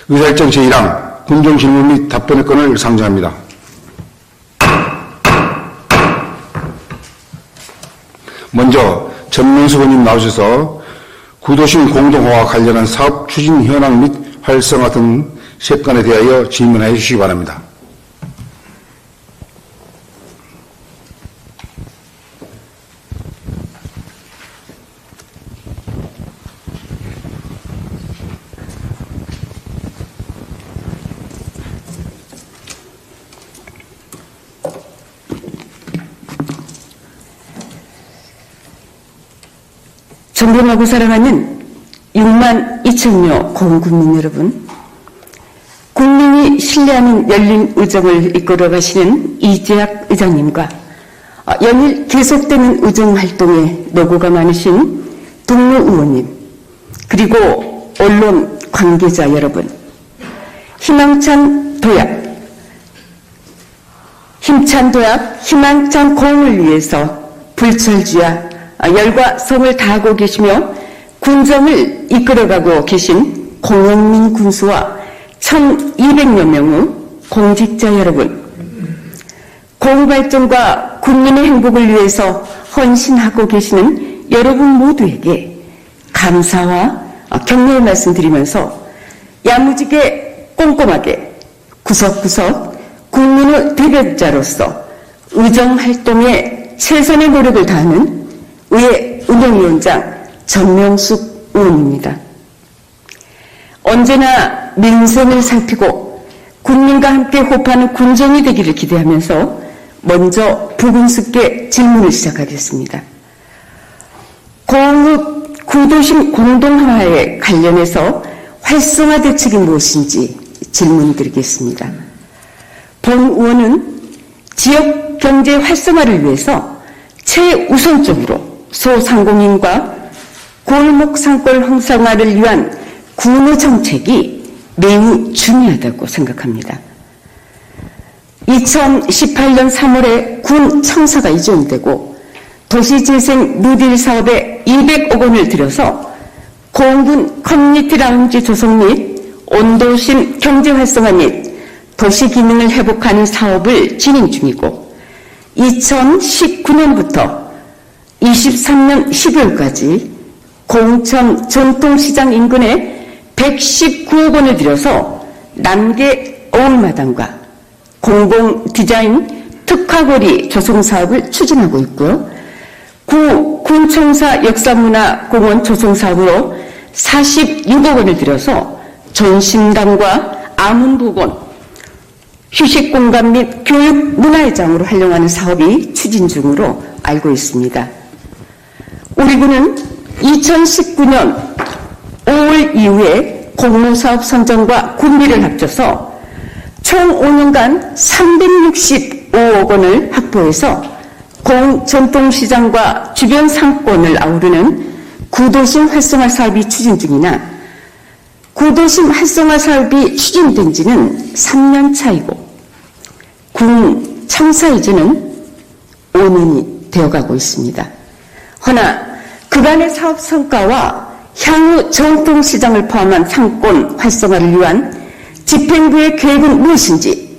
의사일정 제1항 군정 질문 및 답변의 건을 상정합니다. 먼저 전명수 의원님 나오셔서 구도심 공동화와 관련한 사업 추진 현황 및 활성화 등 세건에 대하여 질문해 주시기 바랍니다. 존경하고 사랑하는 6만 2천여 고흥국민 여러분, 국민이 신뢰하는 열린 의정을 이끌어 가시는 이재학 의장님과 연일 계속되는 의정활동에 노고가 많으신 동료 의원님, 그리고 언론 관계자 여러분, 힘찬 도약, 희망찬 고흥을 위해서 불철주야 열과 성을 다하고 계시며 군정을 이끌어가고 계신 공영민 군수와 1,200여 명의 공직자 여러분, 고흥 발전과 국민의 행복을 위해서 헌신하고 계시는 여러분 모두에게 감사와 격려의 말씀드리면서 야무지게 꼼꼼하게 구석구석 국민의 대변자로서 의정활동에 최선의 노력을 다하는 의회 운영위원장 전명숙 의원입니다. 언제나 민생을 살피고 국민과 함께 호흡하는 군정이 되기를 기대하면서 먼저 부근스럽게 질문을 시작하겠습니다. 고흥읍 구도심 공동화에 관련해서 활성화 대책이 무엇인지 질문드리겠습니다. 본 의원은 지역 경제 활성화를 위해서 최우선적으로 소상공인과 골목 상권 활성화를 위한 군의 정책이 매우 중요하다고 생각합니다. 2018년 3월에 군 청사가 이전되고 도시재생 뉴딜 사업에 200억 원을 들여서 고흥군 커뮤니티 라운지 조성 및 온도심 경제 활성화 및 도시 기능을 회복하는 사업을 진행 중이고 2019년부터 23년 12월까지 고흥천 전통시장 인근에 119억 원을 들여서 남계 어울마당과 공공 디자인 특화거리 조성 사업을 추진하고 있고요. 구 군청사 역사문화공원 조성 사업으로 46억 원을 들여서 전신당과 아문복원, 휴식공간 및 교육문화회장으로 활용하는 사업이 추진 중으로 알고 있습니다. 우리 군은 2019년 5월 이후에 공모사업 선정과 군비를 합쳐서 총 5년간 365억 원을 확보해서 공전통시장과 주변 상권을 아우르는 구도심 활성화 사업이 추진 중이나 구도심 활성화 사업이 추진된 지는 3년 차이고 군 청사 이전은 5년이 되어가고 있습니다. 허나 그간의 사업 성과와 향후 전통시장을 포함한 상권 활성화를 위한 집행부의 계획은 무엇인지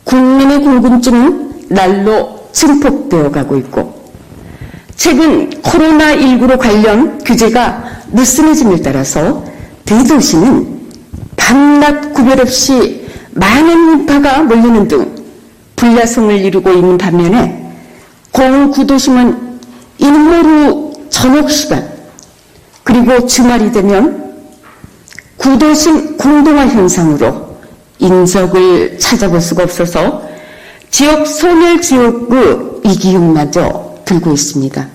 국민의 궁금증은 날로 증폭되어 가고 있고 최근 코로나19로 관련 규제가 느슨해짐에 따라서 대도시는 밤낮 구별 없이 많은 인파가 몰리는 등 불야성을 이루고 있는 반면에 고흥 구도심은 일몰 후 저녁 시간 그리고 주말이 되면 구도심 공동화 현상으로 인적을 찾아볼 수가 없어서 지역 소멸 지역의 위기용마저 들고 있습니다.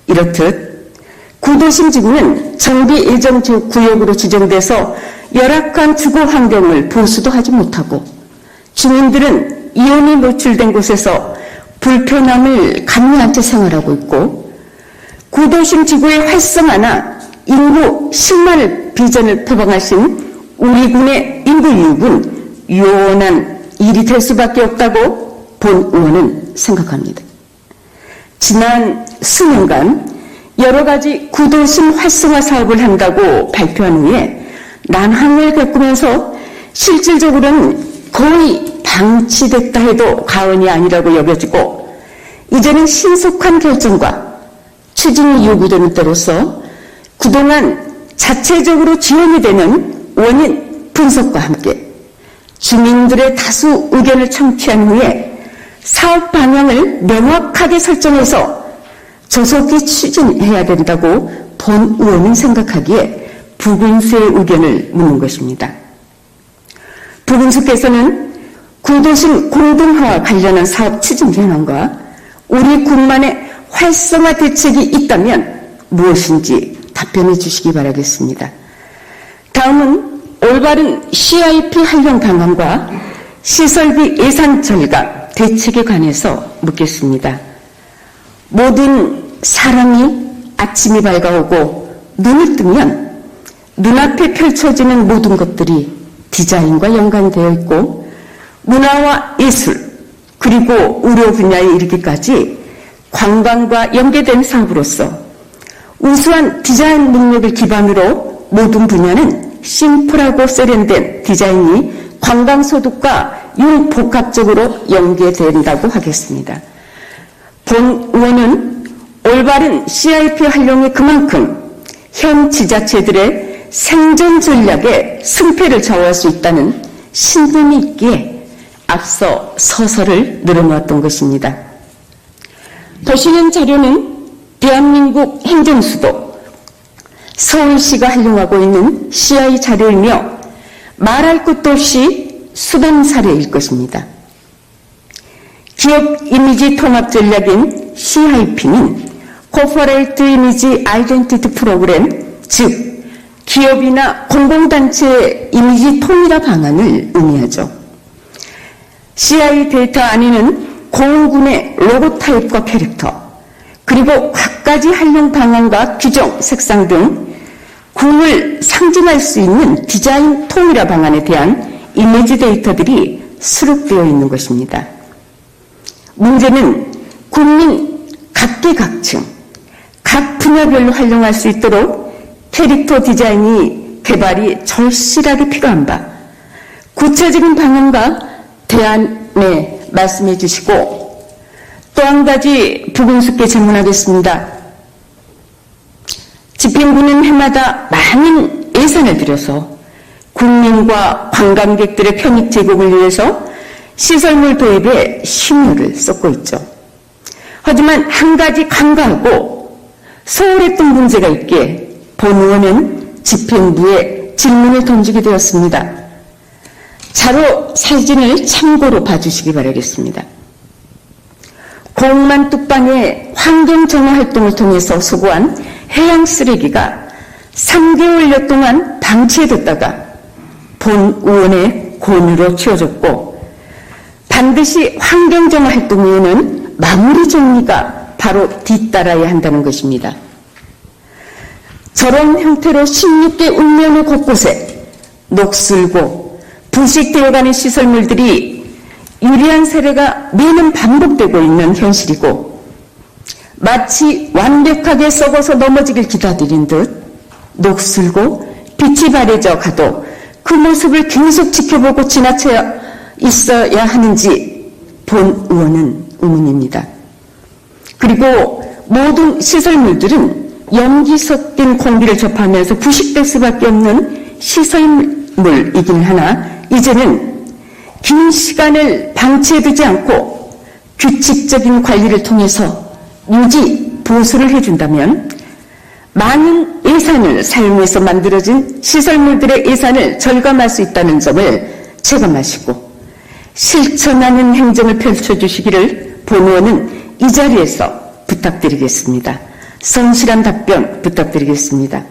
이렇듯 구도심 지구는 정비 예정 구역으로 지정돼서 열악한 주거 환경을 보수도 하지 못하고 주민들은 이온이 노출된 곳에서 불편함을 감내한 채 생활하고 있고 구도심 지구의 활성화나 인구 10만을 비전을 표방하신 우리 군의 인구 유입은 유연한 일이 될 수밖에 없다고 본 의원은 생각합니다. 지난 수년간 여러 가지 구도심 활성화 사업을 한다고 발표한 후에 난항을 겪으면서 실질적으로는 거의 방치됐다 해도 과언이 아니라고 여겨지고 이제는 신속한 결정과 추진이 요구되는 때로서 그동안 자체적으로 지연이 되는 원인 분석과 함께 주민들의 다수 의견을 청취한 후에 사업 방향을 명확하게 설정해서 조속히 추진해야 된다고 본 의원은 생각하기에 부군수의 의견을 묻는 것입니다. 부군수께서는 구도심 공동화와 관련한 사업 추진 현황과 우리 군만의 활성화 대책이 있다면 무엇인지 답변해 주시기 바라겠습니다. 다음은 올바른 CIP 활용 방안과 시설비 예산 절감 대책에 관해서 묻겠습니다. 모든 사람이 아침이 밝아오고 눈을 뜨면 눈앞에 펼쳐지는 모든 것들이 디자인과 연관되어 있고 문화와 예술 그리고 의료 분야에 이르기까지 관광과 연계된 사업으로서 우수한 디자인 능력을 기반으로 모든 분야는 심플하고 세련된 디자인이 관광소득과 융복합적으로 연계된다고 하겠습니다. 본 의원은 올바른 CIP 활용이 그만큼 현 지자체들의 생존 전략에 승패를 좌우할 수 있다는 신념이 있기에 앞서 서서를 늘어놓았던 것입니다. 보시는 자료는 대한민국 행정수도 서울시가 활용하고 있는 CI 자료이며 말할 것도 없이 수단 사례일 것입니다. 기업 이미지 통합 전략인 CIP는 Corporate Image Identity Program, 즉 기업이나 공공단체의 이미지 통일화 방안을 의미하죠. CI 데이터 안에는 공군의 로고 타입과 캐릭터, 그리고 각가지 활용 방안과 규정, 색상 등 군을 상징할 수 있는 디자인 통일화 방안에 대한 이미지 데이터들이 수록되어 있는 것입니다. 문제는 국민 각계각층, 각 분야별로 활용할 수 있도록 캐릭터 디자인이 개발이 절실하게 필요한 바, 구체적인 방안과 대안에 말씀해 주시고 또 한 가지 부군수께 질문하겠습니다. 집행부는 해마다 많은 예산을 들여서 국민과 관광객들의 편익 제공을 위해서 시설물 도입에 심혈을 쏟고 있죠. 하지만 한 가지 간과하고 소홀했던 문제가 있기에 본 의원은 집행부에 질문을 던지게 되었습니다. 자료 사진을 참고로 봐주시기 바라겠습니다. 공만 뚝방의 환경정화 활동을 통해서 수거한 해양 쓰레기가 3개월여 동안 방치해뒀다가 본 의원의 권유로 치워졌고 반드시 환경정화 활동 후에는 마무리 정리가 바로 뒤따라야 한다는 것입니다. 저런 형태로 16개 읍면의 곳곳에 녹슬고 부식되어가는 시설물들이 유리한 사례가 매년 반복되고 있는 현실이고 마치 완벽하게 썩어서 넘어지길 기다리는 듯 녹슬고 빛이 바래져 가도 그 모습을 계속 지켜보고 지나쳐야 있어야 하는지 본 의원은 의문입니다. 그리고 모든 시설물들은 염기 섞인 공기를 접하면서 부식될 수밖에 없는 시설물이긴 하나 이제는 긴 시간을 방치해두지 않고 규칙적인 관리를 통해서 유지, 보수를 해준다면 많은 예산을 사용해서 만들어진 시설물들의 예산을 절감할 수 있다는 점을 체감하시고 실천하는 행정을 펼쳐주시기를 본 의원은 이 자리에서 부탁드리겠습니다. 성실한 답변 부탁드리겠습니다.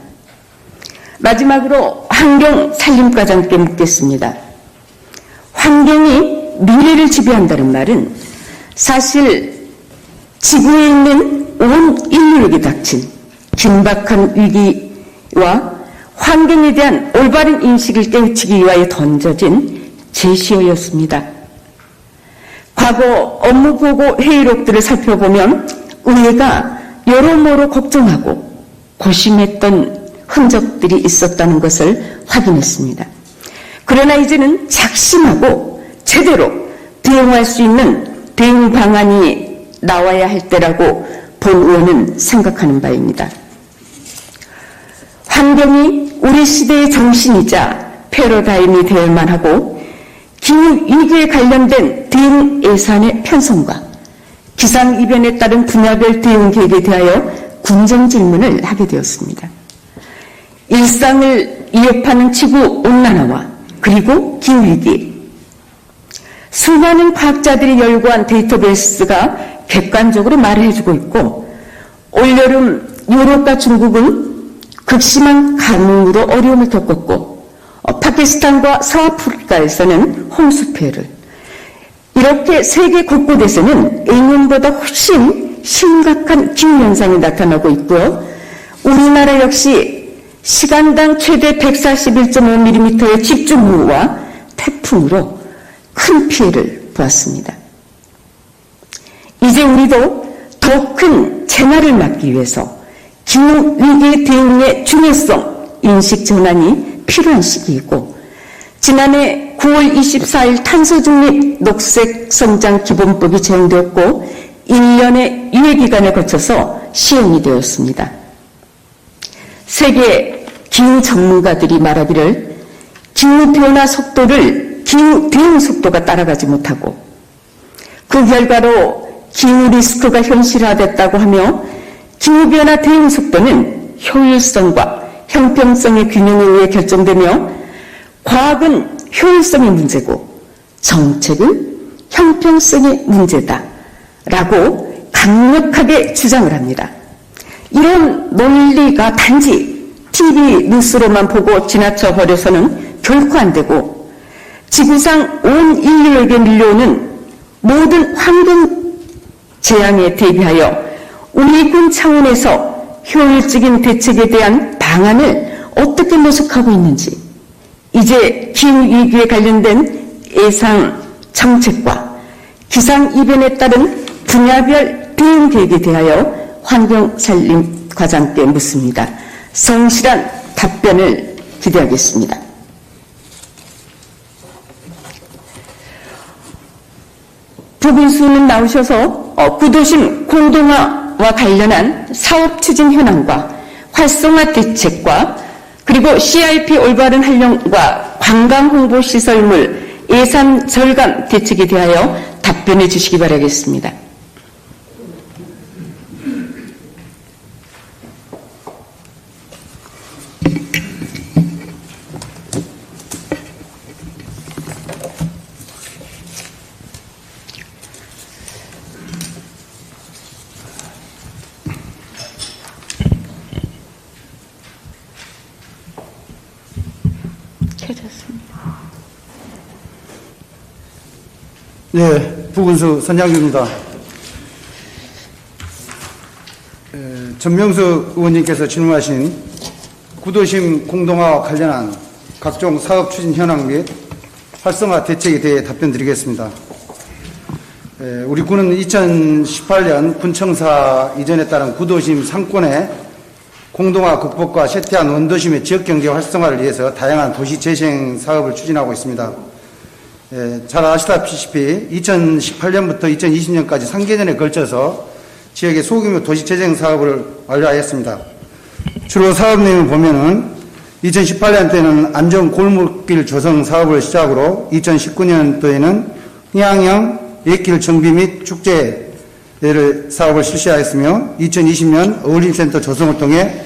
마지막으로 환경산림과장께 묻겠습니다. 환경이 미래를 지배한다는 말은 사실 지구에 있는 온 인류에게 닥친 긴박한 위기와 환경에 대한 올바른 인식을 깨우치기 위하여 던져진 제시어였습니다. 과거 업무보고 회의록들을 살펴보면 의회가 여러모로 걱정하고 고심했던 흔적들이 있었다는 것을 확인했습니다. 그러나 이제는 작심하고 제대로 대응할 수 있는 대응 방안이 나와야 할 때라고 본 의원은 생각하는 바입니다. 환경이 우리 시대의 정신이자 패러다임이 되어야만 하고 기후위기에 관련된 대응 예산의 편성과 기상이변에 따른 분야별 대응 계획에 대하여 군정 질문을 하게 되었습니다. 일상을 위협하는 지구온난화와 그리고 기후위기, 수많은 과학자들이 열거한 데이터베이스가 객관적으로 말을 해주고 있고 올여름 유럽과 중국은 극심한 가뭄으로 어려움을 겪었고 파키스탄과 서아프리카에서는 홍수 피해를, 이렇게 세계 곳곳에서는 예년보다 훨씬 심각한 기후현상이 나타나고 있고요. 우리나라 역시 시간당 최대 141.5mm의 집중호우와 태풍으로 큰 피해를 보았습니다. 이제 우리도 더 큰 재난을 막기 위해서 기후위기 대응의 중요성 인식 전환이 필요한 시기이고, 지난해 9월 24일 탄소중립 녹색성장기본법이 제정되었고 1년의 유예기간에 거쳐서 시행이 되었습니다. 세계 기후 전문가들이 말하기를 기후변화 속도를 기후 대응 속도가 따라가지 못하고 그 결과로 기후 리스크가 현실화됐다고 하며 기후변화 대응 속도는 효율성과 형평성의 균형에 의해 결정되며 과학은 효율성의 문제고 정책은 형평성의 문제다라고 강력하게 주장을 합니다. 이런 논리가 단지 TV 뉴스로만 보고 지나쳐 버려서는 결코 안 되고 지구상 온 인류에게 밀려오는 모든 환경 재앙에 대비하여 우리 군 차원에서 효율적인 대책에 대한 방안을 어떻게 모색하고 있는지, 이제 기후위기에 관련된 예상 정책과 기상이변에 따른 분야별 대응 계획에 대하여 환경산림과장께 묻습니다. 성실한 답변을 기대하겠습니다. 부군수는 나오셔서 구도심 공동화와 관련한 사업 추진 현황과 활성화 대책과 그리고 CIP 올바른 활용과 관광 홍보 시설물 예산 절감 대책에 대하여 답변해 주시기 바라겠습니다. 네, 부군수 선장규입니다. 전명수 의원님께서 질문하신 구도심 공동화와 관련한 각종 사업 추진 현황 및 활성화 대책에 대해 답변드리겠습니다. 우리 군은 2018년 군청사 이전에 따른 구도심 상권의 공동화 극복과 쇠퇴한 원도심의 지역경제 활성화를 위해서 다양한 도시재생 사업을 추진하고 있습니다. 잘 아시다시피 2018년부터 2020년까지 3개년에 걸쳐서 지역의 소규모 도시재생 사업을 완료하였습니다. 주로 사업 내용을 보면은 2018년 때는 안전 골목길 조성 사업을 시작으로 2019년도에는 흥양형 옛길 정비 및 축제 사업을 실시하였으며 2020년 어울림센터 조성을 통해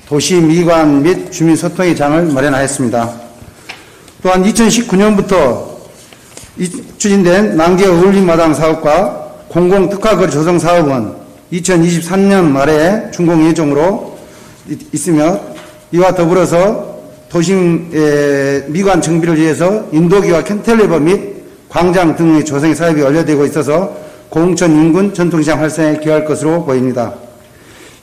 도시 미관 및 주민 소통의 장을 마련하였습니다. 또한 2019년부터 추진된 난계 어울림마당 사업과 공공특화거리 조성 사업은 2023년 말에 준공 예정으로 있으며 이와 더불어서 도심 미관 정비를 위해서 인도기와 캔텔리버 및 광장 등의 조성의 사업이 완료되고 있어서 공천 인근 전통시장 활성화에 기여할 것으로 보입니다.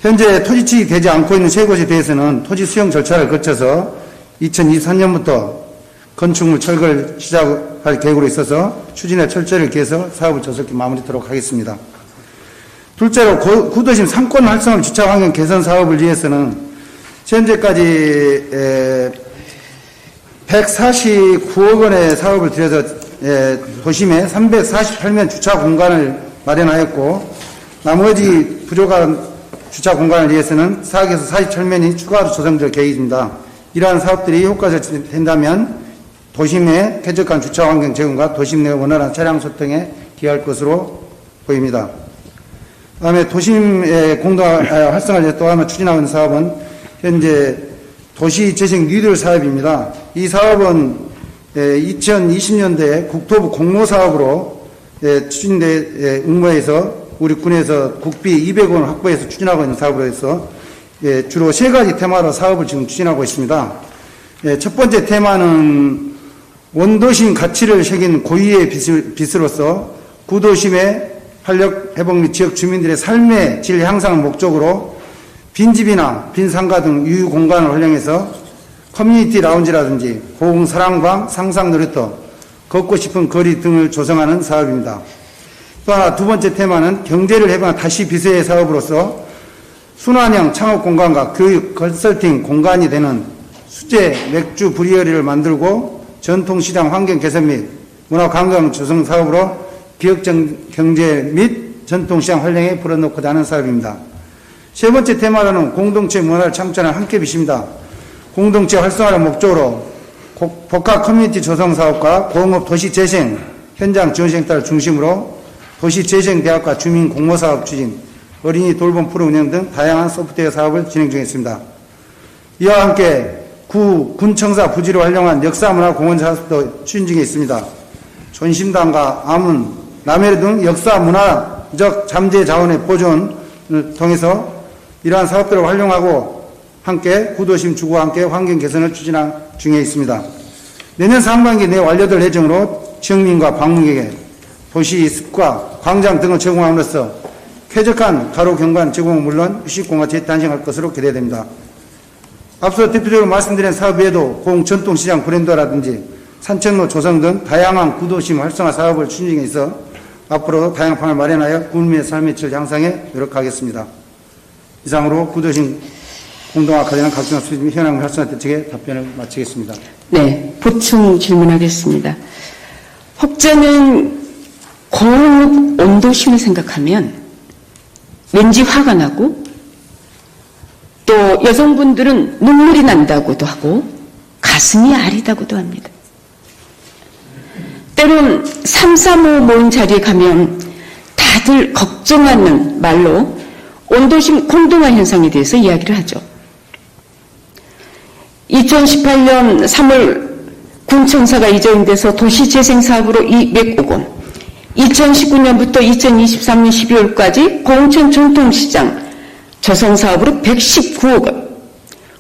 현재 토지 취득이 되지 않고 있는 세 곳에 대해서는 토지 수용 절차를 거쳐서 2023년부터 건축물 철거를 시작할 계획으로 있어서 추진에 철저를 기해서 사업을 조속히 마무리하도록 하겠습니다. 둘째로 구도심 상권 활성화 주차 환경 개선 사업을 위해서는 현재까지 149억 원의 사업을 들여서 도심에 348면 주차 공간을 마련하였고, 나머지 부족한 주차 공간을 위해서는 4억에서 47면이 추가로 조성될 계획입니다. 이러한 사업들이 효과적이 된다면 도심의 쾌적한 주차 환경 제공과 도심 내 원활한 차량 소통에 기여할 것으로 보입니다. 그다음에 도심의 활성화를 또 하나 추진하고 있는 사업은 현재 도시재생 뉴딜 사업입니다. 이 사업은 2020년도에 국토부 공모사업으로 추진돼 응모해서 우리 군에서 국비 200원 확보해서 추진하고 있는 사업으로 해서 주로 세 가지 테마로 사업을 지금 추진하고 있습니다. 첫 번째 테마는 원도심 가치를 새긴 고유의 빛으로서 구도심의 활력 회복 및 지역 주민들의 삶의 질 향상을 목적으로 빈집이나 빈상가 등 유휴 공간을 활용해서 커뮤니티 라운지라든지 고흥 사랑방, 상상 놀이터, 걷고 싶은 거리 등을 조성하는 사업입니다. 또 하나 두 번째 테마는 경제를 해방한 다시 비서의 사업으로서 순환형 창업 공간과 교육, 컨설팅 공간이 되는 수제 맥주 브리어리를 만들고 전통시장 환경 개선 및 문화관광 조성 사업으로 지역 경제 및 전통시장 활용에 불어넣고자 하는 사업입니다. 세 번째 테마로는 공동체 문화를 창출하는 함께 빛입니다. 공동체 활성화를 목적으로 복합 커뮤니티 조성 사업과 공업 도시재생 현장 지원센터를 중심으로 도시재생대학과 주민 공모사업 추진, 어린이 돌봄 프로 운영 등 다양한 소프트웨어 사업을 진행 중에 있습니다. 이와 함께 군청사 부지를 활용한 역사문화공원 사업도 추진 중에 있습니다. 존심당과 아문, 남해로 등 역사문화적 잠재 자원의 보존을 통해서 이러한 사업들을 활용하고 함께 구도심 주구와 함께 환경 개선을 추진 중에 있습니다. 내년 상반기 내 완료될 예정으로 지역민과 방문객에 도시 습과 광장 등을 제공함으로써 쾌적한 가로 경관 제공은 물론 휴식공간 재탄생할 것으로 기대됩니다. 앞서 대표적으로 말씀드린 사업 외에도 공전통시장 브랜드라든지 산책로 조성 등 다양한 구도심 활성화 사업을 추진 중에 있어 앞으로 다양한 방안을 마련하여 국민의 삶의 질 향상에 노력하겠습니다. 이상으로 구도심 공동화 관련한 각종 수립 및 현황 활성화 대책에 답변을 마치겠습니다. 네, 보충 질문하겠습니다. 혹자는 고흥 온도심을 생각하면 왠지 화가 나고 또 여성분들은 눈물이 난다고도 하고 가슴이 아리다고도 합니다. 때론 335 모임 자리에 가면 다들 걱정하는 말로 온도심 공동화 현상에 대해서 이야기를 하죠. 2018년 3월 군청사가 이전돼서 도시재생사업으로 200억 원, 2019년부터 2023년 12월까지 공천 전통시장 조성사업으로 119억 원,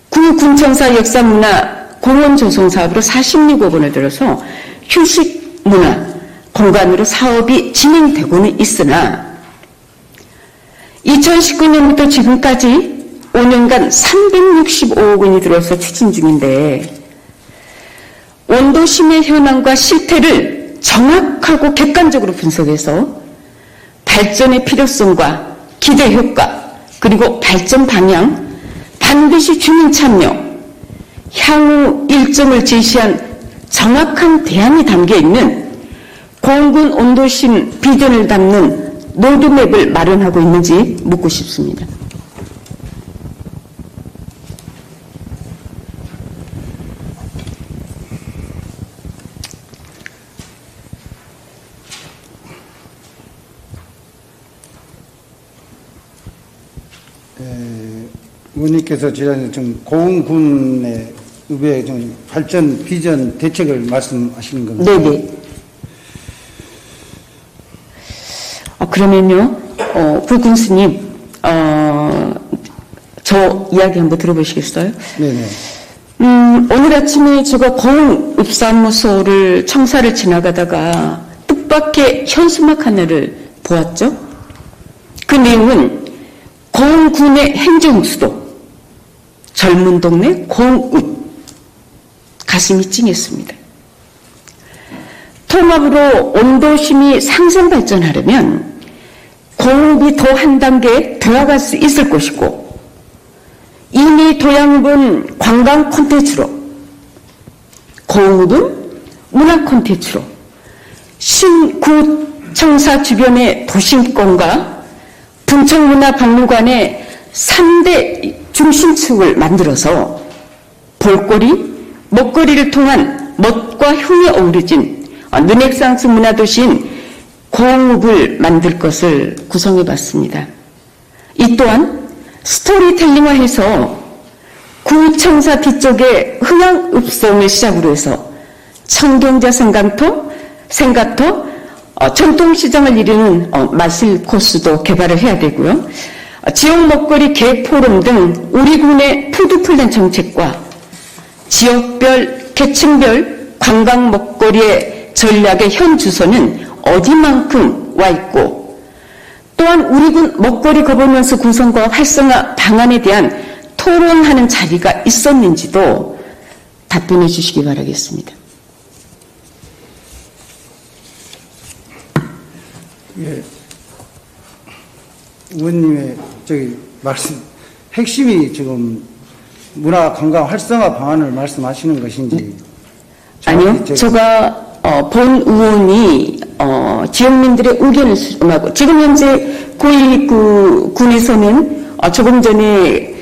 군청사 역사문화 공원 조성사업으로 46억 원을 들어서 휴식문화 공간으로 사업이 진행되고는 있으나 2019년부터 지금까지 5년간 365억 원이 들어서 추진 중인데 원도심의 현황과 실태를 정확하고 객관적으로 분석해서 발전의 필요성과 기대 효과 그리고 발전 방향 반드시 주민 참여 향후 일정을 제시한 정확한 대안이 담겨있는 공군 온도심 비전을 담는 로드맵을 마련하고 있는지 묻고 싶습니다. 의원님께서 지금 고흥군의 의회 좀 발전 비전 대책을 말씀하시는 겁니다. 네네. 그러면요, 불군수님, 저 이야기 한번 들어보시겠어요? 네네. 오늘 아침에 제가 고흥 읍사무소를 청사를 지나가다가 뜻밖의 현수막 하나를 보았죠. 그 내용은 고흥군의 행정수도, 젊은 동네 고흥읍, 가슴이 찡했습니다. 통합으로 온도심이 상승 발전하려면 고흥읍이 더 한 단계 더 나갈 수 있을 것이고 이미 우리 도양군 관광 콘텐츠로, 고흥읍은 문화 콘텐츠로, 신구청사 주변의 도심권과 분청문화박물관의 3대 중심축을 만들어서 볼거리, 먹거리를 통한 멋과 흉이 어우러진 눈액상수 문화도시인 고흥읍을 만들 것을 구성해봤습니다. 이 또한 스토리텔링화해서 구청사 뒤쪽에 흥양읍성을 시작으로 해서 청경자 생가터, 전통시장을 이루는 마실 코스도 개발을 해야 되고요. 지역 먹거리 개포럼 등 우리 군의 푸드플랜 정책과 지역별, 계층별 관광 먹거리의 전략의 현 주소는 어디만큼 와 있고, 또한 우리 군 먹거리 거버넌스 구성과 활성화 방안에 대한 토론하는 자리가 있었는지도 답변해 주시기 바라겠습니다. 예. 의원님의 말씀, 핵심이 지금 문화 관광 활성화 방안을 말씀하시는 것인지. 아니요. 제가 본 의원이 지역민들의 의견을 수렴하고, 지금 현재 9.19 군에서는 조금 전에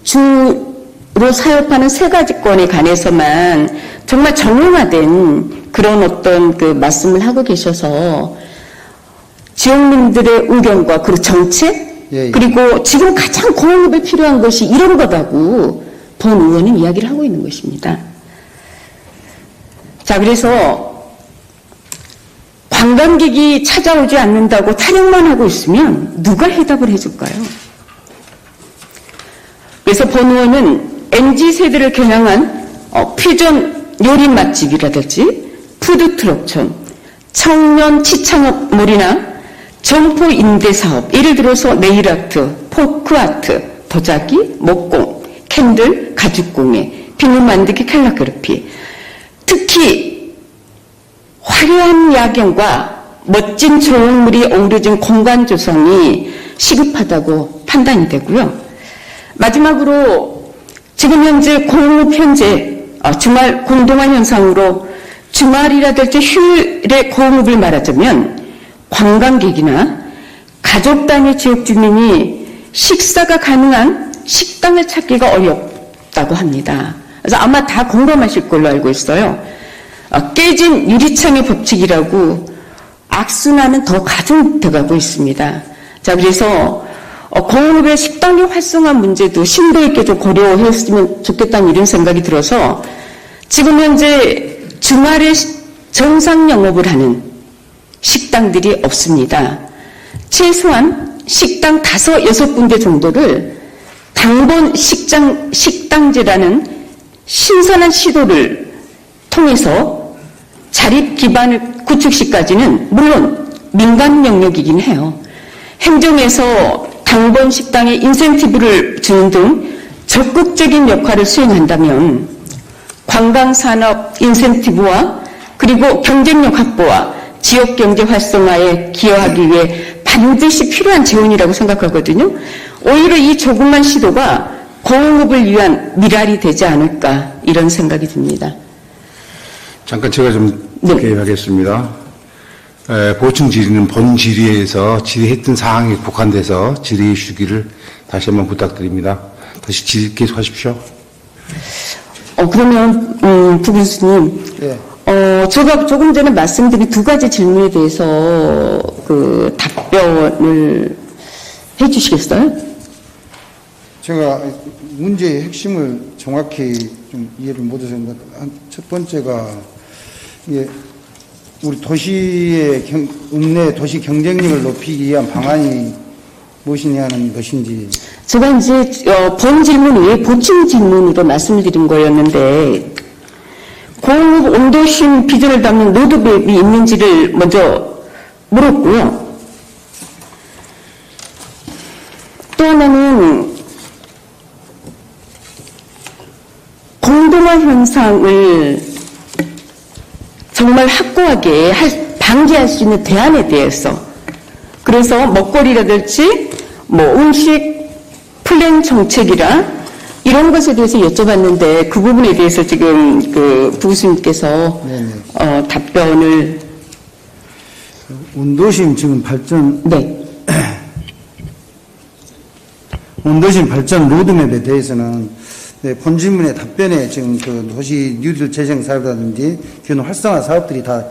주로 사업하는 세 가지 건에 관해서만 정말 정형화된 그런 어떤 그 말씀을 하고 계셔서 지역민들의 의견과 그 정책, 예. 그리고 지금 가장 고흥읍에 필요한 것이 이런 거다고 본 의원은 이야기를 하고 있는 것입니다. 자, 그래서 관광객이 찾아오지 않는다고 타령만 하고 있으면 누가 해답을 해줄까요? 그래서 본 의원은 MZ세대를 겨냥한 퓨전 요리 맛집이라든지 푸드트럭촌, 청년 치창업몰이나 점포 임대사업, 예를 들어서 네일아트, 포크아트, 도자기, 목공, 캔들, 가죽공예, 비누 만들기, 칼라그래피, 특히 화려한 야경과 멋진 조형물이 어우러진 공간 조성이 시급하다고 판단이 되고요. 마지막으로 지금 현재 고흥읍 현재 주말 공동화 현상으로 주말이라든지 휴일에 고흥읍을 말하자면 관광객이나 가족 단위 지역 주민이 식사가 가능한 식당을 찾기가 어렵다고 합니다. 그래서 아마 다 공감하실 걸로 알고 있어요. 깨진 유리창의 법칙이라고 악순환은 더 가중돼가고 있습니다. 자, 그래서 고흥읍의 식당의 활성화 문제도 심도 있게 좀 고려했으면 좋겠다는 이런 생각이 들어서 지금 현재 주말에 정상 영업을 하는 식당들이 없습니다. 최소한 식당 5, 6군데 정도를 당번 식당제라는 신선한 시도를 통해서 자립 기반을 구축 시까지는 물론 민간 영역이긴 해요. 행정에서 당번 식당에 인센티브를 주는 등 적극적인 역할을 수행한다면 관광산업 인센티브와 그리고 경쟁력 확보와 지역경제 활성화에 기여하기 위해 반드시 필요한 재원이라고 생각하거든요. 오히려 이 조그만 시도가 고흥읍을 위한 미랄이 되지 않을까 이런 생각이 듭니다. 잠깐 제가 좀 네. 개입하겠습니다. 보충 질의는 본 질의에서 질의했던 사항에 국한돼서 질의해 주기를 다시 한번 부탁드립니다. 다시 질의 계속하십시오. 그러면 부 교수님, 예. 제가 조금 전에 말씀드린 두 가지 질문에 대해서 그 답변을 해주시겠어요? 제가 문제의 핵심을 정확히 좀 이해를 못해서 첫 번째가 이게 우리 도시의 읍내 도시 경쟁력을 높이기 위한 방안이 무엇이냐는 것인지. 제가 이제 본 질문 외에 보충 질문으로 말씀을 드린 거였는데 고흥읍 온도심 비전을 담는 로드맵이 있는지를 먼저 물었고요. 또 하나는 공동화 현상을 정말 확고하게 방지할 수 있는 대안에 대해서, 그래서 먹거리라든지 음식 훈련 정책이라 이런 것에 대해서 여쭤봤는데 그 부분에 대해서 지금 그 부교수님께서 답변을 운도심 지금 발전 네. 운도심 발전 로드맵에 대해서는 본 질문의 답변에 지금 그 도시 뉴딜 재생 사업이라든지 균 활성화 사업들이 다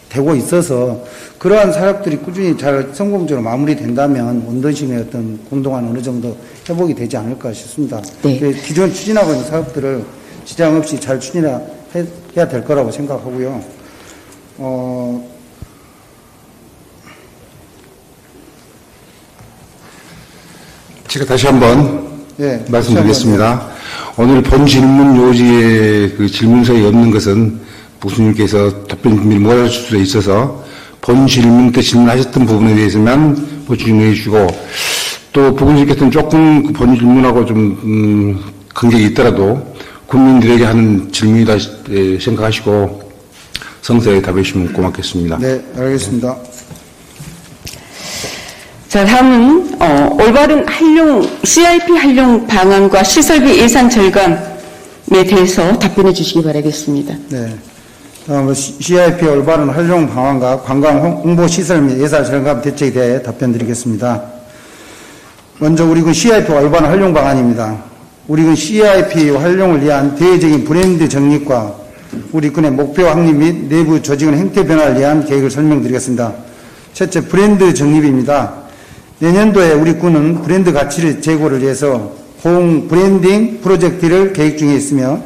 되고 있어서 그러한 사업들이 꾸준히 잘 성공적으로 마무리된다면 운도심의 어떤 공동화는 어느 정도 회복이 되지 않을까 싶습니다. 네. 기존 추진하고 있는 사업들을 지장 없이 잘 추진해야 될 거라고 생각하고요. 제가 다시 한번 네, 말씀드리겠습니다. 오늘 본 질문 요지의 그 질문서에 없는 것은 부수님께서 답변 준비를 못할 수도 있어서 본 질문 때 질문하셨던 부분에 대해서만 보충해 주시고 또 부교수님께서는 조금 그 본 질문하고 좀 간격이 있더라도 국민들에게 하는 질문이다 생각하시고 성서에 답해 주시면 고맙겠습니다. 네, 알겠습니다. 자, 다음은 올바른 활용 CIP 활용 방안과 시설비 예산 절감에 대해서 답변해 주시기 바라겠습니다. 네. 다음은 CIP 올바른 활용 방안과 관광 홍보 시설 및 예산 절감 대책에 대해 답변드리겠습니다. 먼저 우리 군 CIP 올바른 활용 방안입니다. 우리 군 CIP 활용을 위한 대외적인 브랜드 정립과 우리 군의 목표 확립 및 내부 조직원 행태 변화를 위한 계획을 설명드리겠습니다. 첫째, 브랜드 정립입니다. 내년도에 우리 군은 브랜드 가치를 제고를 위해서 고흥 브랜딩 프로젝트를 계획 중에 있으며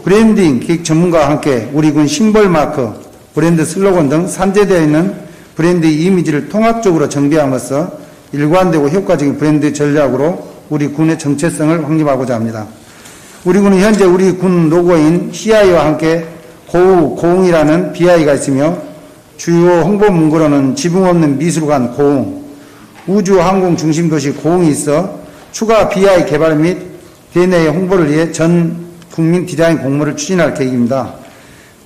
브랜딩 기획 전문가와 함께 우리 군 심벌 마크, 브랜드 슬로건 등 산재되어 있는 브랜드 이미지를 통합적으로 정비함으로써 일관되고 효과적인 브랜드 전략으로 우리 군의 정체성을 확립하고자 합니다. 우리 군은 현재 우리 군 로고인 CI와 함께 고흥이라는 BI가 있으며 주요 홍보 문구로는 지붕 없는 미술관 고흥, 우주 항공 중심 도시 고흥이 있어 추가 BI 개발 및 대내의 홍보를 위해 전 국민 디자인 공모를 추진할 계획입니다.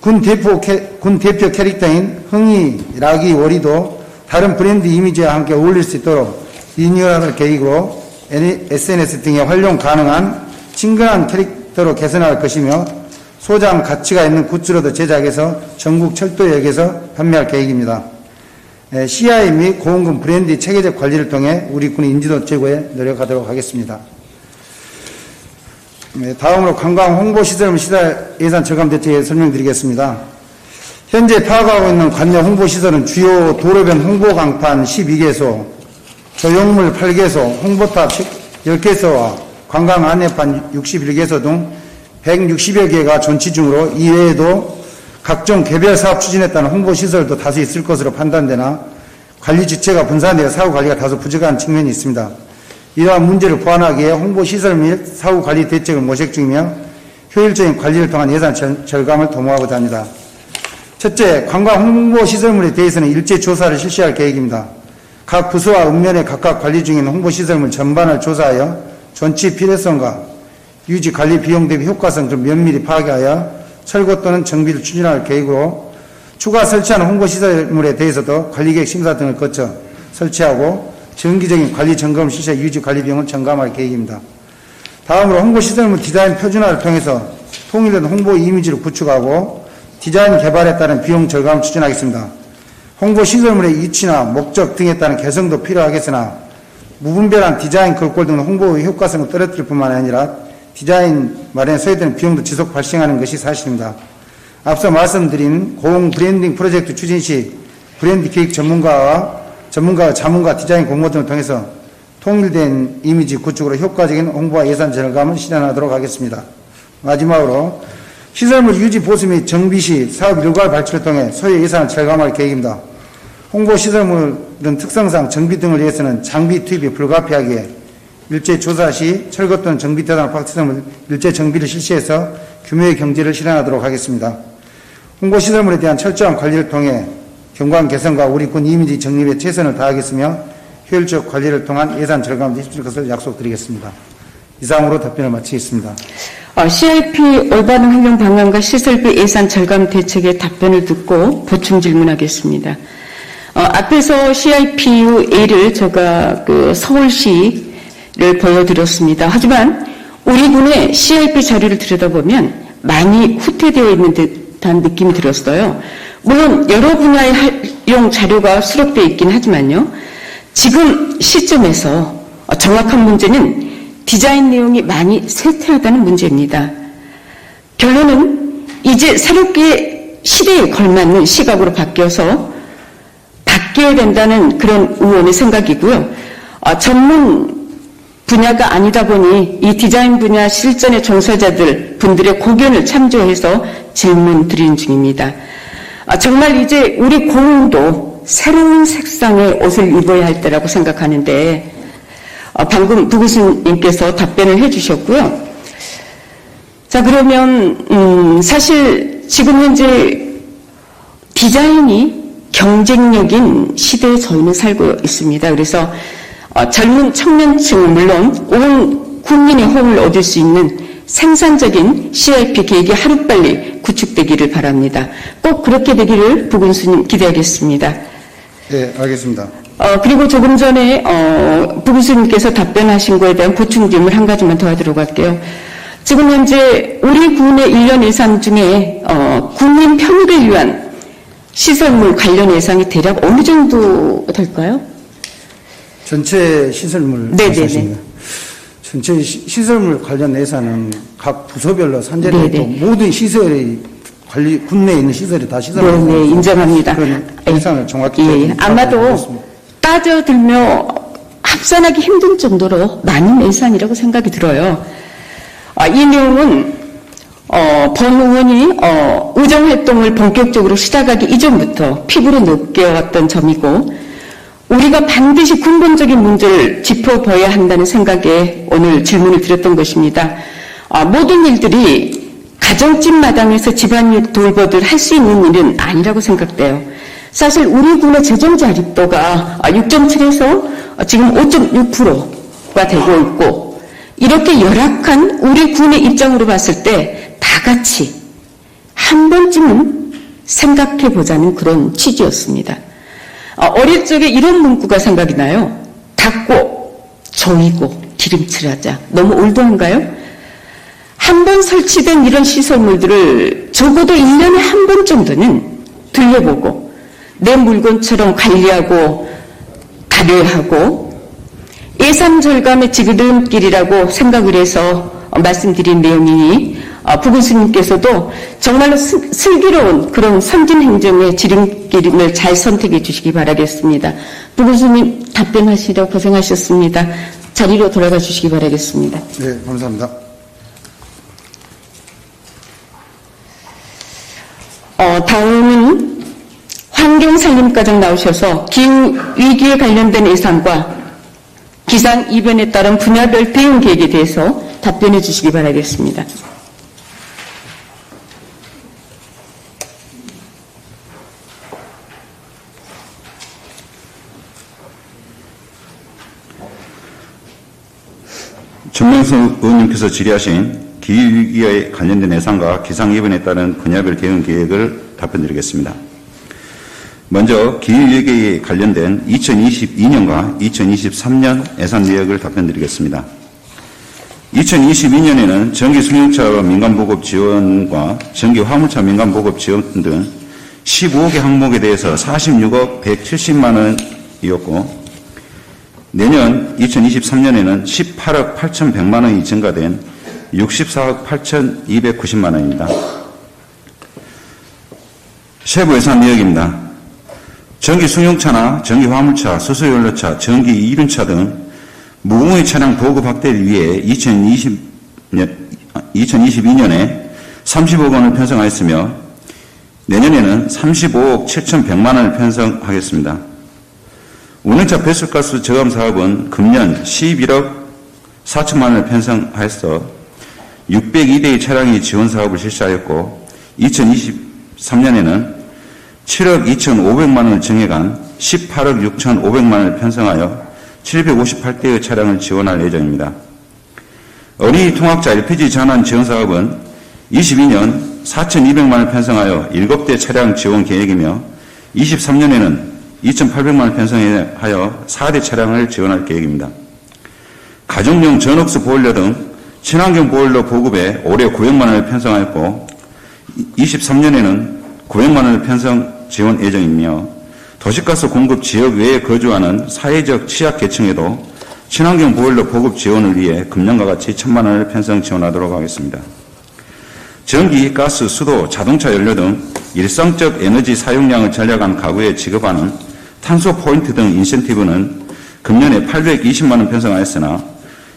군 대표 캐릭터인 흥이, 락이, 월이도 다른 브랜드 이미지와 함께 어울릴 수 있도록 리뉴얼할 계획으로 SNS 등에 활용 가능한 친근한 캐릭터로 개선할 것이며 소장 가치가 있는 굿즈로도 제작해서 전국 철도역에서 판매할 계획입니다. CI 및 고흥군 브랜드 체계적 관리를 통해 우리 군의 인지도 제고에 노력하도록 하겠습니다. 다음으로 관광 홍보시설 및 시설 예산 절감 대책에 설명드리겠습니다. 현재 파악하고 있는 관내 홍보시설은 주요 도로변 홍보 강판 12개소, 조형물 8개소, 홍보탑 10개소와 관광 안내판 61개소 등 160여 개가 존치 중으로 이외에도 각종 개별 사업 추진에 따른 홍보시설도 다수 있을 것으로 판단되나 관리 주체가 분산되어 사후 관리가 다소 부족한 측면이 있습니다. 이러한 문제를 보완하기 위해 홍보시설 및 사후 관리 대책을 모색 중이며 효율적인 관리를 통한 예산 절감을 도모하고자 합니다. 첫째, 관광 홍보시설물에 대해서는 일제 조사를 실시할 계획입니다. 각 부서와 읍면에 각각 관리 중인 홍보시설물 전반을 조사하여 존치 필요성과 유지 관리 비용 대비 효과성 좀 면밀히 파악하여 철거 또는 정비를 추진할 계획으로 추가 설치하는 홍보시설물에 대해서도 관리계획 심사 등을 거쳐 설치하고 정기적인 관리 점검 실시해 유지 관리 비용을 점검할 계획입니다. 다음으로 홍보시설물 디자인 표준화를 통해서 통일된 홍보 이미지를 구축하고 디자인 개발에 따른 비용 절감을 추진하겠습니다. 홍보시설물의 위치나 목적 등에 따른 개성도 필요하겠으나 무분별한 디자인 글꼴 등은 홍보의 효과성을 떨어뜨릴 뿐만 아니라 디자인 마련에 소요되는 비용도 지속 발생하는 것이 사실입니다. 앞서 말씀드린 고흥 브랜딩 프로젝트 추진 시 브랜드 기획 전문가와 자문과 디자인 공모 등을 통해서 통일된 이미지 구축으로 효과적인 홍보와 예산 절감을 실현하도록 하겠습니다. 마지막으로 시설물 유지 보수 및 정비 시 사업 일괄 발주를 통해 소요 예산을 절감할 계획입니다. 홍보시설물은 특성상 정비 등을 위해서는 장비 투입이 불가피하기에 일제 조사 시 철거 또는 정비 대상 박시설물 일제 정비를 실시해서 규모의 경제를 실현하도록 하겠습니다. 홍보시설물에 대한 철저한 관리를 통해 경관 개선과 우리 군 이미지 정립에 최선을 다하겠으며 효율적 관리를 통한 예산 절감을 해줄 것을 약속드리겠습니다. 이상으로 답변을 마치겠습니다. CIP 올바른 활용 방안과 시설비 예산 절감 대책의 답변을 듣고 보충 질문하겠습니다. 앞에서 CIPUA를 제가 서울시 보여드렸습니다. 하지만 우리 군의 CIP 자료를 들여다보면 많이 후퇴되어 있는 듯한 느낌이 들었어요. 물론 여러 분야의 활용 자료가 수록되어 있긴 하지만요. 지금 시점에서 정확한 문제는 디자인 내용이 많이 쇠퇴하다는 문제입니다. 결론은 이제 새롭게 시대에 걸맞는 시각으로 바뀌어야 된다는 그런 의원의 생각이고요. 전문 분야가 아니다 보니 이 디자인 분야 실전의 종사자들 분들의 고견을 참조해서 질문 드리는 중입니다. 정말 이제 우리 공도 새로운 색상의 옷을 입어야 할 때라고 생각하는데 방금 부 교수님께서 답변을 해주셨고요. 자, 그러면 사실 지금 현재 디자인이 경쟁력인 시대에 저희는 살고 있습니다. 그래서 젊은 청년층은 물론 온 국민의 호응을 얻을 수 있는 생산적인 CIP 계획이 하루빨리 구축되기를 바랍니다. 꼭 그렇게 되기를 부 교수님 기대하겠습니다. 네, 알겠습니다. 그리고 조금 전에 부 교수님께서 답변하신 거에 대한 보충 질문 한 가지만 더 하도록 할게요. 지금 현재 우리 군의 1년 예산 중에 국민 편익을 위한 시설물 관련 예산이 대략 어느 정도 될까요? 전체 시설물 네네네. 말씀하십니다. 전체 시설물 관련 예산은 각 부서별로 산재되어 있고 네네. 모든 시설의 관리 군 내에 있는 시설이 다 시설. 네, 인정합니다. 그런 예산을 정확히 아마도 그렇습니다. 따져들며 합산하기 힘든 정도로 많은 예산이라고 생각이 들어요. 이 내용은 본 의원이 의정활동을 본격적으로 시작하기 이전부터 피부로 느껴왔던 점이고 우리가 반드시 근본적인 문제를 짚어봐야 한다는 생각에 오늘 질문을 드렸던 것입니다. 모든 일들이 가정집 마당에서 집안일 돌보듯 할 수 있는 일은 아니라고 생각돼요. 사실 우리 군의 재정 자립도가 6.7에서 지금 5.6%가 되고 있고 이렇게 열악한 우리 군의 입장으로 봤을 때 다 같이 한 번쯤은 생각해보자는 그런 취지였습니다. 어릴 적에 이런 문구가 생각이 나요. 닦고 조이고 기름칠하자. 너무 올드한가요? 한 번 설치된 이런 시설물들을 적어도 1년에 한 번 정도는 들려보고 내 물건처럼 관리하고 다려하고 예산 절감의 지름길이라고 생각을 해서 말씀드린 내용이니 부 교수님께서도 정말로 슬기로운 그런 선진 행정의 지름길을 잘 선택해 주시기 바라겠습니다. 부 교수님 답변하시려 고생하셨습니다. 자리로 돌아가 주시기 바라겠습니다. 네, 감사합니다. 다음은 환경산림과장 나오셔서 기후위기에 관련된 예산과 기상이변에 따른 분야별 대응 계획에 대해서 답변해 주시기 바라겠습니다. 정명수 의원님께서 질의하신 기후위기에 관련된 예산과 기상이변에 따른 분야별 대응 계획을 답변드리겠습니다. 먼저 기후위기에 관련된 2022년과 2023년 예산 내역을 답변드리겠습니다. 2022년에는 전기 승용차 민간보급 지원과 전기 화물차 민간보급 지원 등 15개 항목에 대해서 46억 170만 원이었고 내년 2023년에는 18억 8,100만 원이 증가된 64억 8,290만 원입니다. 세부 예산 내역입니다. 전기 승용차나 전기 화물차, 수소연료차, 전기 이륜차 등 무공해 차량 보급 확대를 위해 2022년에 30억 원을 편성하였으며 내년에는 35억 7,100만 원을 편성하겠습니다. 운행차 배출가스 저감 사업은 금년 11억 4천만 원을 편성하여서 602대의 차량이 지원 사업을 실시하였고 2023년에는 7억 2,500만 원을 정해간 18억 6,500만 원을 편성하여 758대의 차량을 지원할 예정입니다. 어린이 통학자 LPG 전환 지원 사업은 22년 4,200만 원을 편성하여 7대 차량 지원 계획이며 23년에는 2,800만 원을 편성하여 4대 차량을 지원할 계획입니다. 가정용 전옥수 보일러 등 친환경 보일러 보급에 올해 900만 원을 편성하였고 23년에는 900만 원을 편성 지원 예정이며 도시가스 공급 지역 외에 거주하는 사회적 취약계층에도 친환경 보일러 보급 지원을 위해 금년과 같이 1,000만 원을 편성 지원하도록 하겠습니다. 전기, 가스, 수도, 자동차 연료 등 일상적 에너지 사용량을 전략한 가구에 지급하는 탄소 포인트 등 인센티브는 금년에 820만 원 편성하였으나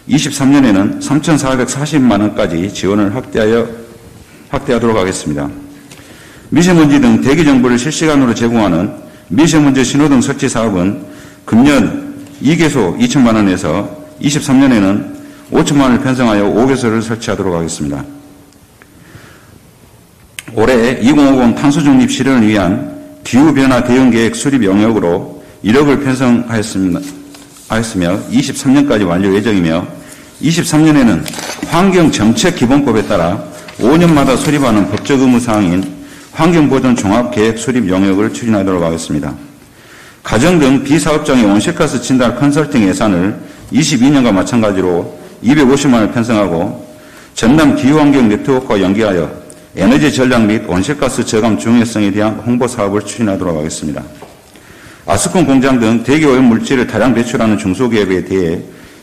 23년에는 3,440만 원까지 지원을 확대하도록 하겠습니다. 미세먼지 등 대기 정보를 실시간으로 제공하는 미세먼지 신호등 설치 사업은 금년 2개소 2천만 원에서 23년에는 5천만 원을 편성하여 5개소를 설치하도록 하겠습니다. 올해 2050 탄소중립 실현을 위한 기후변화 대응계획 수립 영역으로 1억을 편성하였으며 23년까지 완료 예정이며 23년에는 환경정책기본법에 따라 5년마다 수립하는 법적 의무사항인 환경보전 종합계획 수립 영역을 추진하도록 하겠습니다. 가정 등 비사업장의 온실가스 진단 컨설팅 예산을 22년과 마찬가지로 250만 원을 편성하고 전남 기후환경 네트워크와 연계하여 에너지 전략 및 온실가스 저감 중요성에 대한 홍보 사업을 추진하도록 하겠습니다. 아스콘 공장 등 대기오염 물질을 다량 배출하는 중소기업에 대해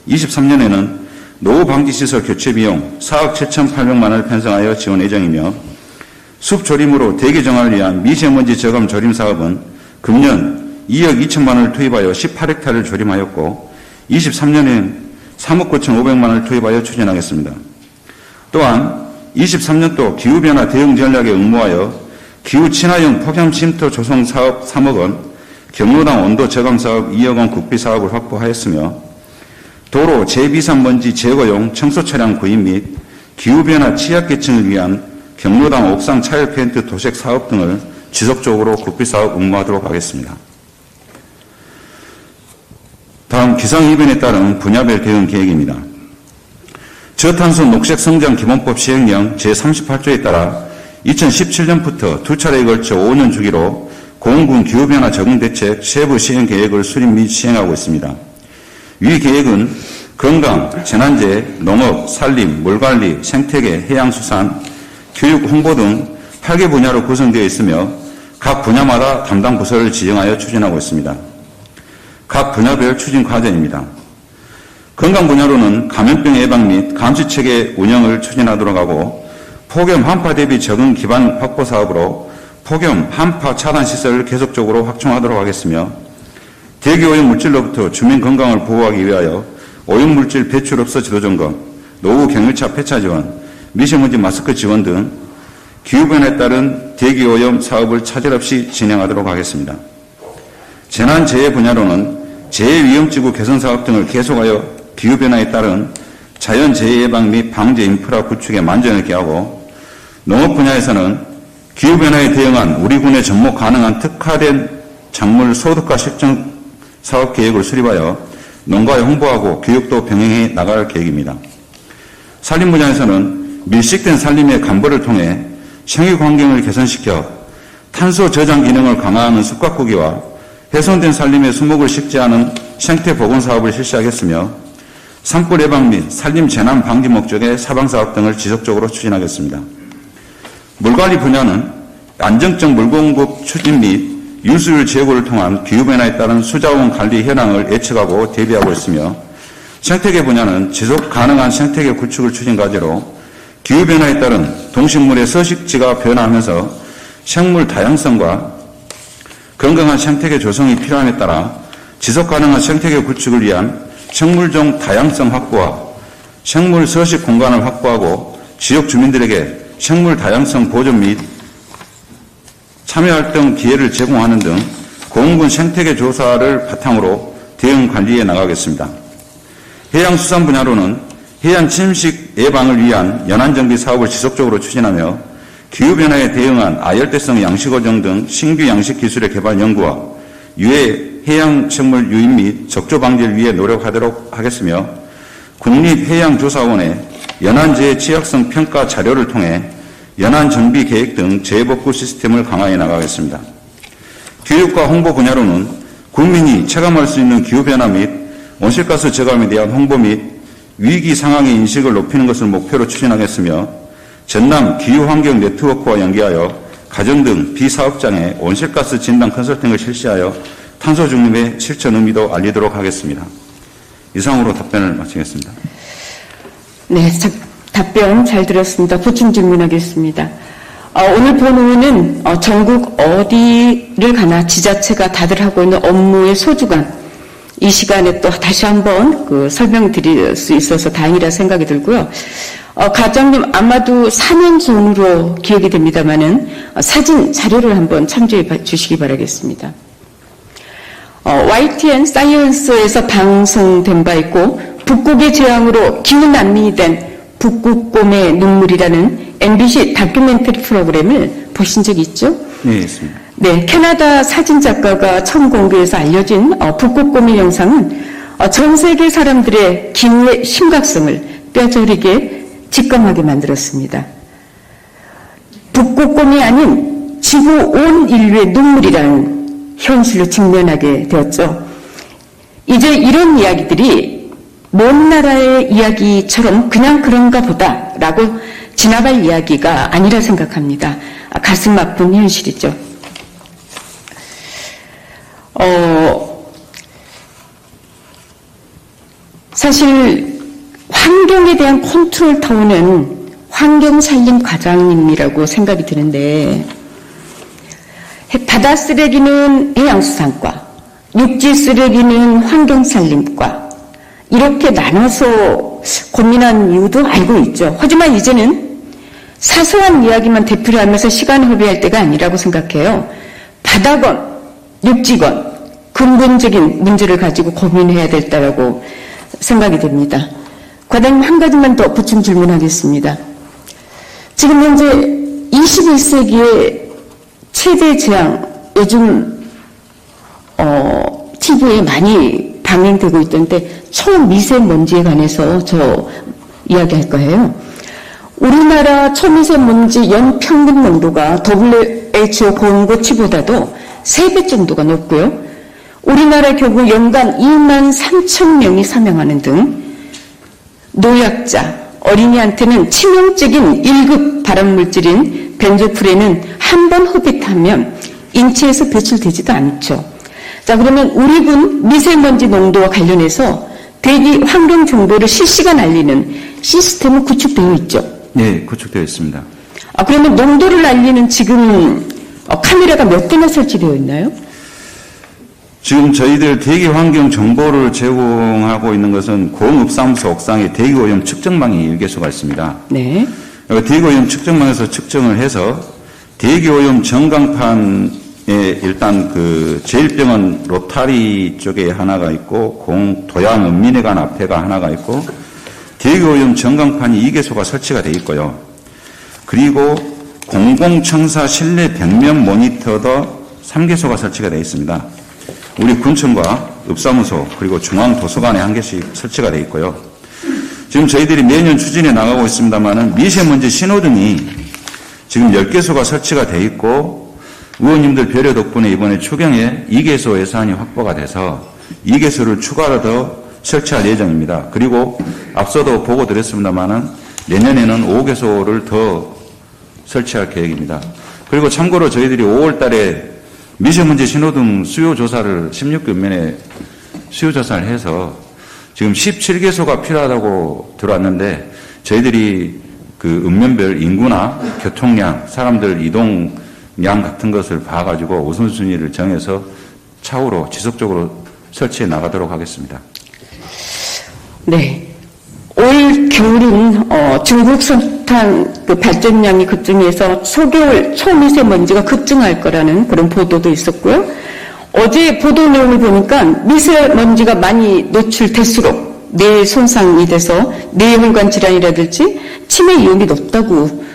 23년에는 노후 방지시설 교체 비용 4억 7,800만 원을 편성하여 지원 예정이며 숲 조림으로 대기 정화를 위한 미세먼지 저감 조림 사업은 금년 2억 2천만 원을 투입하여 18헥타를 조림하였고 23년엔 3억 9,500만 원을 투입하여 추진하겠습니다. 또한 23년도 기후변화 대응 전략에 응모하여 기후 친화형 폭염 쉼터 조성 사업 3억 원, 경로당 온도 저감 사업 2억 원 국비 사업을 확보하였으며 도로 제비산먼지 제거용 청소 차량 구입 및 기후변화 취약계층을 위한 경로당 옥상 차열 페인트 도색 사업 등을 지속적으로 국비 사업 응모하도록 하겠습니다. 다음 기상이변에 따른 분야별 대응 계획입니다. 저탄소 녹색성장 기본법 시행령 제38조에 따라 2017년부터 두 차례에 걸쳐 5년 주기로 공군 기후변화 적응대책 세부 시행 계획을 수립 및 시행하고 있습니다. 위 계획은 건강, 재난재, 농업, 산림, 물관리, 생태계, 해양수산, 교육, 홍보 등 8개 분야로 구성되어 있으며 각 분야마다 담당 부서를 지정하여 추진하고 있습니다. 각 분야별 추진 과제입니다. 건강 분야로는 감염병 예방 및 감시체계 운영을 추진하도록 하고 폭염 한파 대비 적응 기반 확보 사업으로 폭염 한파 차단 시설을 계속적으로 확충하도록 하겠으며 대기오염 물질로부터 주민 건강을 보호하기 위하여 오염물질 배출 없어 지도 점검, 노후 격리차 폐차 지원, 미세먼지 마스크 지원 등 기후변화에 따른 대기오염 사업을 차질 없이 진행하도록 하겠습니다. 재난재해 분야로는 재해위험지구 개선 사업 등을 계속하여 기후변화에 따른 자연재해 예방 및 방제 인프라 구축에 만전을 기하고 농업 분야에서는 기후변화에 대응한 우리 군에 접목 가능한 특화된 작물 소득화 실증 사업 계획을 수립하여 농가에 홍보하고 교육도 병행해 나갈 계획입니다. 산림 분야에서는 밀식된 산림의 간벌을 통해 생육 환경을 개선시켜 탄소 저장 기능을 강화하는 숲가꾸기와 훼손된 산림의 수목을 식재하는 생태 복원 사업을 실시하겠으며 산불 예방 및 산림 재난 방지 목적의 사방 사업 등을 지속적으로 추진하겠습니다. 물관리 분야는 안정적 물공급 추진 및 유수율 제고를 통한 기후변화에 따른 수자원 관리 현황을 예측하고 대비하고 있으며 생태계 분야는 지속 가능한 생태계 구축을 추진 과제로 기후변화에 따른 동식물의 서식지가 변화하면서 생물 다양성과 건강한 생태계 조성이 필요함에 따라 지속 가능한 생태계 구축을 위한 생물종 다양성 확보와 생물 서식 공간을 확보하고 지역 주민들에게 생물 다양성 보존 및 참여활동 기회를 제공하는 등 공군 생태계 조사를 바탕으로 대응 관리해 나가겠습니다. 해양수산 분야로는 해안 침식 예방을 위한 연안정비 사업을 지속적으로 추진하며 기후변화에 대응한 아열대성 양식어종 등 신규 양식 기술의 개발 연구와 유해 해양생물 유입 및 적조 방지를 위해 노력하도록 하겠으며 국립해양조사원의 연안재해 취약성 평가 자료를 통해 연안 정비 계획 등 재해복구 시스템을 강화해 나가겠습니다. 교육과 홍보 분야로는 국민이 체감할 수 있는 기후변화 및 온실가스 저감에 대한 홍보 및 위기 상황의 인식을 높이는 것을 목표로 추진하겠으며 전남 기후환경 네트워크와 연계하여 가정 등 비사업장에 온실가스 진단 컨설팅을 실시하여 탄소 중립의 실천 의미도 알리도록 하겠습니다. 이상으로 답변을 마치겠습니다. 네, 답변 잘 들었습니다. 보충 질문하겠습니다. 오늘 본의원은 전국 어디를 가나 지자체가 다들 하고 있는 업무의 소주간, 이 시간에 또 다시 한번 설명드릴 수 있어서 다행이라 생각이 들고요. 과장님 아마도 4년 전으로 기억이 됩니다만은 사진 자료를 한번 참조해 주시기 바라겠습니다. YTN 사이언스에서 방송된 바 있고 북극의 재앙으로 기후난민이 된 북극곰의 눈물이라는 MBC 다큐멘터리 프로그램을 보신 적 있죠? 네, 있습니다. 네, 캐나다 사진작가가 처음 공개해서 알려진 북극곰의 영상은 전 세계 사람들의 기후의 심각성을 뼈저리게 직감하게 만들었습니다. 북극곰이 아닌 지구 온 인류의 눈물이라는 현실로 직면하게 되었죠. 이제 이런 이야기들이 먼 나라의 이야기처럼 그냥 그런가 보다라고 지나갈 이야기가 아니라 생각합니다. 가슴 아픈 현실이죠. 사실 환경에 대한 컨트롤 타워는 환경살림 과장님이라고 생각이 드는데 바다 쓰레기는 해양수산과 육지 쓰레기는 환경살림과 이렇게 나눠서 고민한 이유도 알고 있죠. 하지만 이제는 사소한 이야기만 되풀이하면서 시간을 허비할 때가 아니라고 생각해요. 바다건 육지건 근본적인 문제를 가지고 고민해야 될 때라고 생각이 됩니다. 과장님 한 가지만 더 보충 질문하겠습니다. 지금 현재 21세기의 최대 재앙, 요즘 TV에 많이 방영되고 있던데 초미세먼지에 관해서 저 이야기할 거예요. 우리나라 초미세먼지 연평균 농도가 WHO 공고치보다도 3배 정도가 높고요. 우리나라의 경우 연간 2만 3천 명이 사망하는 등 노약자, 어린이한테는 치명적인 1급 발암물질인 벤조프렌은 한 번 흡입하면 인체에서 배출되지도 않죠. 자, 그러면 우리 군 미세먼지 농도와 관련해서 대기 환경 정보를 실시간 알리는 시스템은 구축되어 있죠? 네, 구축되어 있습니다. 그러면 농도를 알리는 지금 카메라가 몇 대나 설치되어 있나요? 지금 저희들 대기환경 정보를 제공하고 있는 것은 공업사무소 옥상에 대기오염 측정망이 1개소가 있습니다. 네. 대기오염 측정망에서 측정을 해서 대기오염 전광판에 일단 제일병원 로타리 쪽에 하나가 있고 도양 은민회관 앞에가 하나가 있고 대기오염 전광판이 2개소가 설치가 되어 있고요. 그리고 공공청사 실내 벽면 모니터도 3개소가 설치가 되어 있습니다. 우리 군청과 읍사무소 그리고 중앙도서관에 1개씩 설치가 되어 있고요. 지금 저희들이 매년 추진해 나가고 있습니다만은 미세먼지 신호등이 지금 10개소가 설치가 되어 있고 의원님들 배려 덕분에 이번에 추경에 2개소 예산이 확보가 돼서 2개소를 추가로 더 설치할 예정입니다. 그리고 앞서도 보고 드렸습니다만은 내년에는 5개소를 더 설치할 계획입니다. 그리고 참고로 저희들이 5월 달에 미세먼지 신호등 수요조사를 16교면에 수요조사를 해서 지금 17개소가 필요하다고 들어왔는데 저희들이 읍면별 인구나 교통량, 사람들 이동량 같은 것을 봐가지고 우선순위를 정해서 차후로 지속적으로 설치해 나가도록 하겠습니다. 네. 올 겨울은 중국 석탄 발전량이 급증해서 소겨울 초미세먼지가 급증할 거라는 그런 보도도 있었고요. 어제 보도 내용을 보니까 미세먼지가 많이 노출될수록 뇌 손상이 돼서 뇌혈관 질환이라든지 치매 위험이 높다고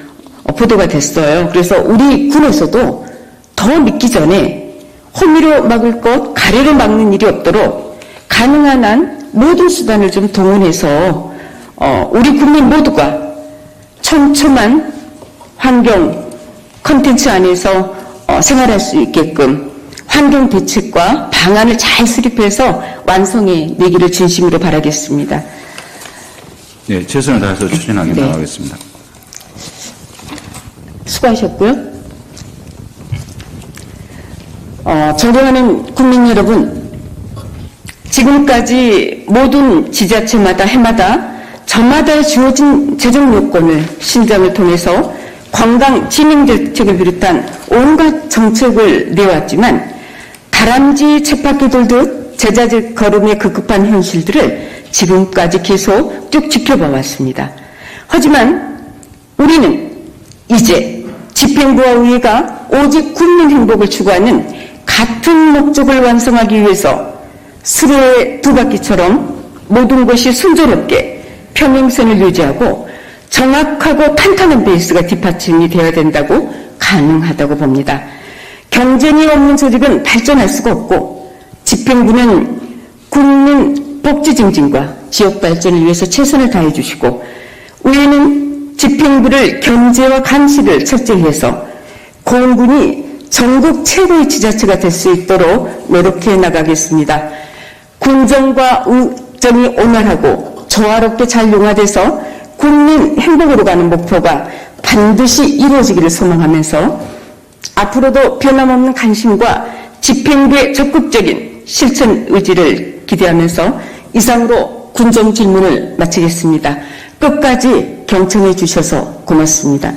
보도가 됐어요. 그래서 우리 군에서도 더 늦기 전에 호미로 막을 것, 가래로 막는 일이 없도록 가능한 한 모든 수단을 좀 동원해서 우리 국민 모두가 촘촘한 환경 콘텐츠 안에서 생활할 수 있게끔 환경 대책과 방안을 잘 수립해서 완성해 내기를 진심으로 바라겠습니다. 네, 최선을 다해서 추진하게 네. 나가겠습니다. 수고하셨고요. 존경하는 국민 여러분, 지금까지 모든 지자체마다 해마다 저마다 주어진 재정 요건을 신장을 통해서 관광 진행 대책을 비롯한 온갖 정책을 내왔지만 다람쥐 쳇바퀴 돌듯 제자질 걸음에 급급한 현실들을 지금까지 계속 쭉 지켜봐 왔습니다. 하지만 우리는 이제 집행부와 의회가 오직 국민 행복을 추구하는 같은 목적을 완성하기 위해서 수레의 두 바퀴처럼 모든 것이 순조롭게 평행선을 유지하고 정확하고 탄탄한 베이스가 뒷받침이 되어야 된다고 가능하다고 봅니다. 경쟁이 없는 조직은 발전할 수가 없고 집행부는 국민 복지 증진과 지역 발전을 위해서 최선을 다해 주시고 의회는 집행부를 견제와 감시를 철저히 해서 공군이 전국 최고의 지자체가 될 수 있도록 노력해 나가겠습니다. 군정과 의정이 온활하고 조화롭게 잘 융화돼서 국민 행복으로 가는 목표가 반드시 이루어지기를 소망하면서 앞으로도 변함없는 관심과 집행부의 적극적인 실천 의지를 기대하면서 이상으로 군정 질문을 마치겠습니다. 끝까지 경청해 주셔서 고맙습니다.